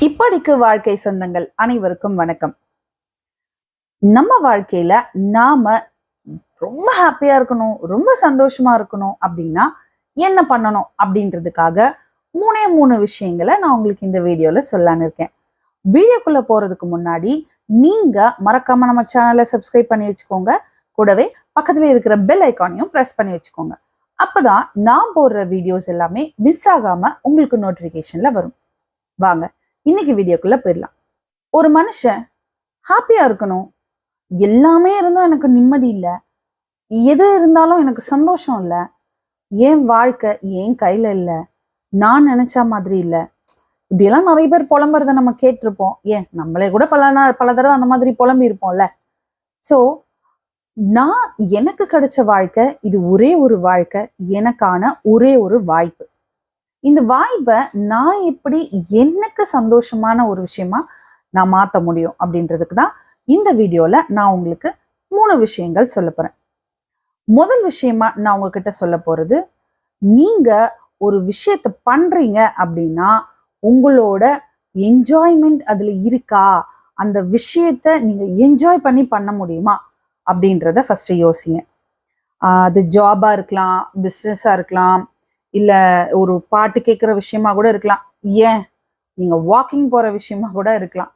இப்படிக்கு வாழ்க்கை சொந்தங்கள் அனைவருக்கும் வணக்கம். நம்ம வாழ்க்கையில நாம ரொம்ப ஹாப்பியா இருக்கணும், ரொம்ப சந்தோஷமா இருக்கணும் அப்படின்னா என்ன பண்ணணும் அப்படின்றதுக்காக மூணு விஷயங்களை நான் உங்களுக்கு இந்த வீடியோல சொல்லலான்னு இருக்கேன். வீடியோக்குள்ள போறதுக்கு முன்னாடி நீங்க மறக்காம நம்ம சேனலை சப்ஸ்கிரைப் பண்ணி வச்சுக்கோங்க. கூடவே பக்கத்துல இருக்கிற பெல் ஐக்கானையும் பிரஸ் பண்ணி வச்சுக்கோங்க. அப்பதான் நான் போடுற வீடியோஸ் எல்லாமே மிஸ் ஆகாம உங்களுக்கு நோட்டிபிகேஷன்ல வரும். வாங்க இன்னைக்கு வீடியோக்குள்ள போயிடலாம். ஒரு மனுஷன் ஹாப்பியா இருக்கணும், எல்லாமே இருந்தும் எனக்கு நிம்மதி இல்லை, எது இருந்தாலும் எனக்கு சந்தோஷம் இல்லை, என் வாழ்க்கை என் கையில இல்லை, நான் நினைச்ச மாதிரி இல்லை, இப்படியெல்லாம் நிறைய பேர் புலம்புறத நம்ம கேட்டிருப்போம். ஏன் நம்மளே கூட பல தடவை அந்த மாதிரி புலம்பி இருப்போம்ல. ஸோ நான் எனக்கு கிடைச்ச வாழ்க்கை இது ஒரே ஒரு வாழ்க்கை, எனக்கான ஒரே ஒரு வாய்ப்பு. இந்த வாய்ப்பை நான் எப்படி எனக்கு சந்தோஷமான ஒரு விஷயமா நான் மாற்ற முடியும் அப்படின்றதுக்கு தான் இந்த வீடியோல நான் உங்களுக்கு 3 விஷயங்கள் சொல்ல போறேன். முதல் விஷயமா நான் உங்ககிட்ட சொல்ல போறது, நீங்க ஒரு விஷயத்த பண்றீங்க அப்படின்னா உங்களோட என்ஜாய்மெண்ட் அதுல இருக்கா, அந்த விஷயத்த நீங்க என்ஜாய் பண்ணி பண்ண முடியுமா அப்படின்றத ஃபர்ஸ்ட் யோசிங்க. அது ஜாபா இருக்கலாம், பிஸ்னஸா இருக்கலாம், இல்லை ஒரு பாட்டு கேட்குற விஷயமா கூட இருக்கலாம், ஏன் நீங்கள் வாக்கிங் போகிற விஷயமா கூட இருக்கலாம்.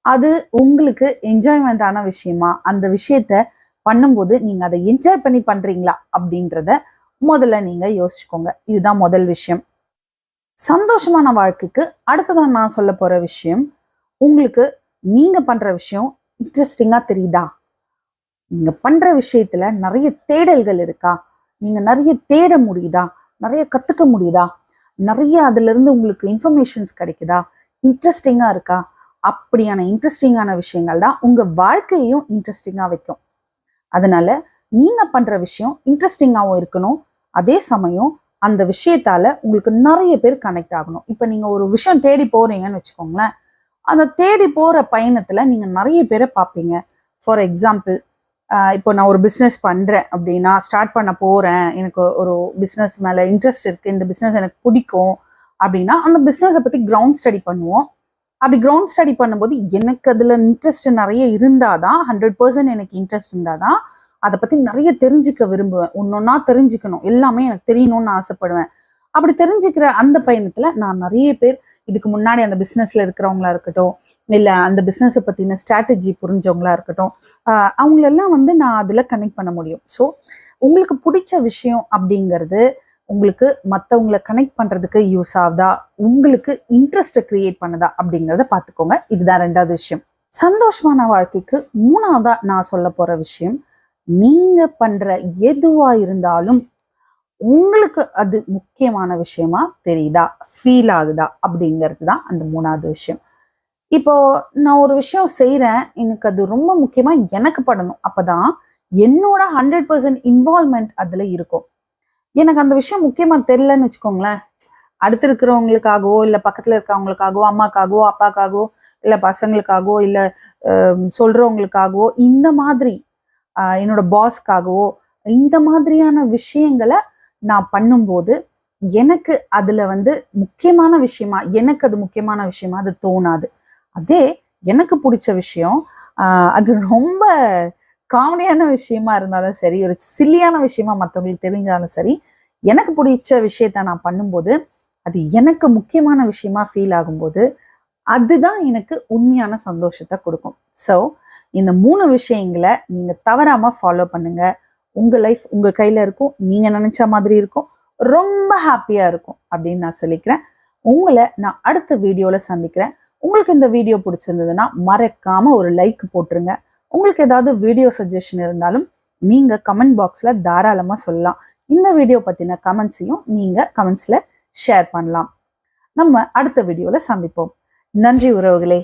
அது உங்களுக்கு என்ஜாய்மெண்ட்டான விஷயமா, அந்த விஷயத்த பண்ணும்போது நீங்கள் அதை என்ஜாய் பண்ணி பண்ணுறீங்களா அப்படின்றத முதல்ல நீங்கள் யோசிச்சுக்கோங்க. இதுதான் முதல் விஷயம். சந்தோஷமான வாழ்க்கைக்கு அடுத்ததான் நான் சொல்ல போகிற விஷயம், உங்களுக்கு நீங்கள் பண்ணுற விஷயம் இன்ட்ரெஸ்டிங்காக தெரியுதா, நீங்கள் பண்ணுற விஷயத்தில் நிறைய தேடல்கள் இருக்கா, நீங்கள் நிறைய தேட முடியுதா, நிறைய கற்றுக்க முடியுதா, நிறைய அதுலேருந்து உங்களுக்கு இன்ஃபர்மேஷன்ஸ் கிடைக்குதா, இன்ட்ரெஸ்டிங்காக இருக்கா, அப்படியான இன்ட்ரெஸ்டிங்கான விஷயங்கள் தான் உங்கள் வாழ்க்கையையும் இன்ட்ரெஸ்டிங்காக வைக்கும். அதனால நீங்கள் பண்ணுற விஷயம் இன்ட்ரெஸ்டிங்காகவும் இருக்கணும், அதே சமயம் அந்த விஷயத்தால் உங்களுக்கு நிறைய பேர் கனெக்ட் ஆகணும். இப்போ நீங்கள் ஒரு விஷயம் தேடி போகிறீங்கன்னு வச்சுக்கோங்களேன், அந்த தேடி போகிற பயணத்தில் நீங்கள் நிறைய பேரை பார்ப்பீங்க. ஃபார் எக்ஸாம்பிள், இப்போ நான் ஒரு பிஸ்னஸ் பண்ணுறேன் அப்படின்னா, ஸ்டார்ட் பண்ண போகிறேன், எனக்கு ஒரு பிஸ்னஸ் மேலே இன்ட்ரெஸ்ட் இருக்குது, இந்த பிஸ்னஸ் எனக்கு பிடிக்கும் அப்படின்னா அந்த பிஸ்னஸை பற்றி கிரவுண்ட் ஸ்டடி பண்ணுவோம். அப்படி கிரவுண்ட் ஸ்டடி பண்ணும்போது எனக்கு அதில் இன்ட்ரெஸ்ட் நிறைய இருந்தால் தான், 100% எனக்கு இன்ட்ரெஸ்ட் இருந்தால் தான் அதை பற்றி நிறைய தெரிஞ்சுக்க விரும்புவேன். ஒன்றொன்னா தெரிஞ்சுக்கணும், எல்லாமே எனக்கு தெரியணும்னு ஆசைப்படுவேன். அப்படி தெரிஞ்சுக்கிற அந்த பயணத்தில் நான் நிறைய பேர் இதுக்கு முன்னாடி அந்த பிஸ்னஸில் இருக்கிறவங்களா இருக்கட்டும், இல்லை அந்த பிஸ்னஸை பற்றின ஸ்ட்ராட்டஜி புரிஞ்சவங்களா இருக்கட்டும், அவங்களெல்லாம் நான் அதில் கனெக்ட் பண்ண முடியும். ஸோ உங்களுக்கு பிடிச்ச விஷயம் அப்படிங்கிறது உங்களுக்கு மற்றவங்களை கனெக்ட் பண்ணுறதுக்கு யூஸ் ஆகுதா, உங்களுக்கு இன்ட்ரெஸ்ட்டை கிரியேட் பண்ணுதா அப்படிங்கிறத பார்த்துக்கோங்க. இதுதான் 2வது விஷயம். சந்தோஷமான வாழ்க்கைக்கு 3வதா நான் சொல்ல போகிற விஷயம், நீங்கள் பண்ணுற எதுவாக இருந்தாலும் உங்களுக்கு அது முக்கியமான விஷயமா தெரியுதா, ஃபீல் ஆகுதா அப்படிங்கிறது தான் அந்த 3வது விஷயம். இப்போ நான் ஒரு விஷயம் செய்கிறேன், எனக்கு அது ரொம்ப முக்கியமாக எனக்கு படணும், அப்போதான் என்னோட 100% இன்வால்மெண்ட் அதில் இருக்கும். எனக்கு அந்த விஷயம் முக்கியமாக தெரியலன்னு வச்சுக்கோங்களேன், அடுத்து இருக்கிறவங்களுக்காகவோ இல்லை பக்கத்தில் இருக்கிறவங்களுக்காகவோ, அம்மாக்காகவோ அப்பாக்காகவோ இல்லை பசங்களுக்காகவோ இல்லை சொல்கிறவங்களுக்காகவோ, இந்த மாதிரி என்னோட பாஸ்க்காகவோ, இந்த மாதிரியான விஷயங்களை நான் பண்ணும்போது எனக்கு அதில் முக்கியமான விஷயமா, எனக்கு அது முக்கியமான விஷயமா அது தோணாது. அதே எனக்கு பிடிச்ச விஷயம், அது ரொம்ப காமெடியான விஷயமா இருந்தாலும் சரி, ஒரு சில்லியான விஷயமா மற்றவங்களுக்கு தெரிஞ்சாலும் சரி, எனக்கு பிடிச்ச விஷயத்த நான் பண்ணும்போது அது எனக்கு முக்கியமான விஷயமா ஃபீல் ஆகும்போது அதுதான் எனக்கு உண்மையான சந்தோஷத்தை கொடுக்கும். ஸோ இந்த 3 விஷயங்களை நீங்கள் தவறாமல் ஃபாலோ பண்ணுங்க. உங்கள் லைஃப் உங்கள் கையில் இருக்கும், நீங்கள் நினச்ச மாதிரி இருக்கும், ரொம்ப ஹாப்பியாக இருக்கும் அப்படின்னு நான் சொல்லிக்கிறேன். உங்களை நான் அடுத்த வீடியோவில் சந்திக்கிறேன். உங்களுக்கு இந்த வீடியோ பிடிச்சிருந்ததுன்னா மறக்காமல் ஒரு லைக் போட்டுருங்க. உங்களுக்கு ஏதாவது வீடியோ சஜஷன் இருந்தாலும் நீங்கள் கமெண்ட் பாக்ஸில் தாராளமாக சொல்லலாம். இந்த வீடியோ பற்றின கமெண்ட்ஸையும் நீங்கள் கமெண்ட்ஸில் ஷேர் பண்ணலாம். நம்ம அடுத்த வீடியோவில் சந்திப்போம். நன்றி உறவுகளே.